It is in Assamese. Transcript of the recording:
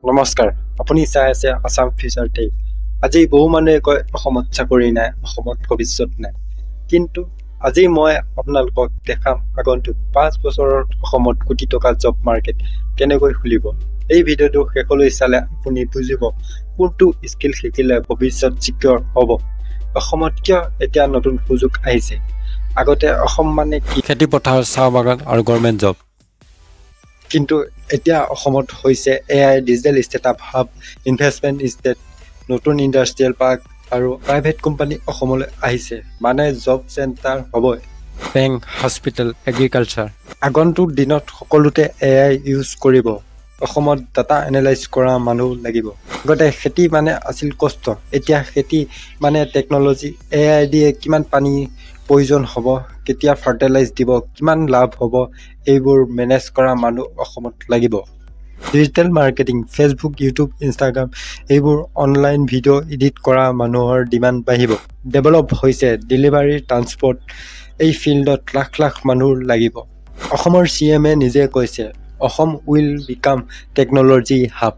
নমস্কাৰ, আপুনি চাই আছে আছাম ফিউচাৰ টেক। আজি বহু মানুহে কয় অসমত চাকৰি নাই, অসমত ভৱিষ্যত নাই। কিন্তু আজি মই আপোনালোকক দেখাম আগন্তুক 5 বছৰত অসমত কোটি টকা জব মাৰ্কেট কেনেকৈ খুলিব। এই ভিডিঅ'টো শেষলৈ চালে আপুনি বুজিব কোনটো স্কিল শিকিলে ভৱিষ্যত চিকিউৰ হ'ব। অসমত কিয় এতিয়া নতুন সুযোগ আহিছে। আগতে অসম মানে কি? খেতি পথাৰ, চাহ বাগান আৰু গভৰ্ণমেণ্ট জব। কিন্তু এতিয়া অসমত হৈছে AI, digital startup hub, investment state, নতুন ইণ্ডাষ্ট্ৰিয়েল পাৰ্ক আৰু প্ৰাইভেট কোম্পানী অসমলৈ আহিছে। মানে জব চেণ্টাৰ হ'বই। Bank, hospital, agriculture. আগন্তুক দিনত সকলোতে AI ইউজ কৰিব। অসমত ডাটা এনালাইজ কৰা মানুহ লাগিব। আগতে খেতি মানে আছিল কষ্ট, এতিয়া খেতি মানে টেকনলজি। AI দিয়ে কিমান পানী প্ৰয়োজন হ'ব, কেতিয়া ফাৰ্টিলাইজ দিব, কিমান লাভ হ'ব, এইবোৰ মেনেজ কৰা মানুহ অসমত লাগিব। Digital marketing, Facebook, YouTube, Instagram, এইবোৰ অনলাইন ভিডিঅ' এডিট কৰা মানুহৰ ডিমাণ্ড বাঢ়িব। ডেভেলপ হৈছে ডেলিভাৰী, ট্ৰান্সপৰ্ট, এই ফিল্ডত লাখ লাখ মানুহ লাগিব। অসমৰ CM-এ নিজে কৈছে Assam will became technology hub.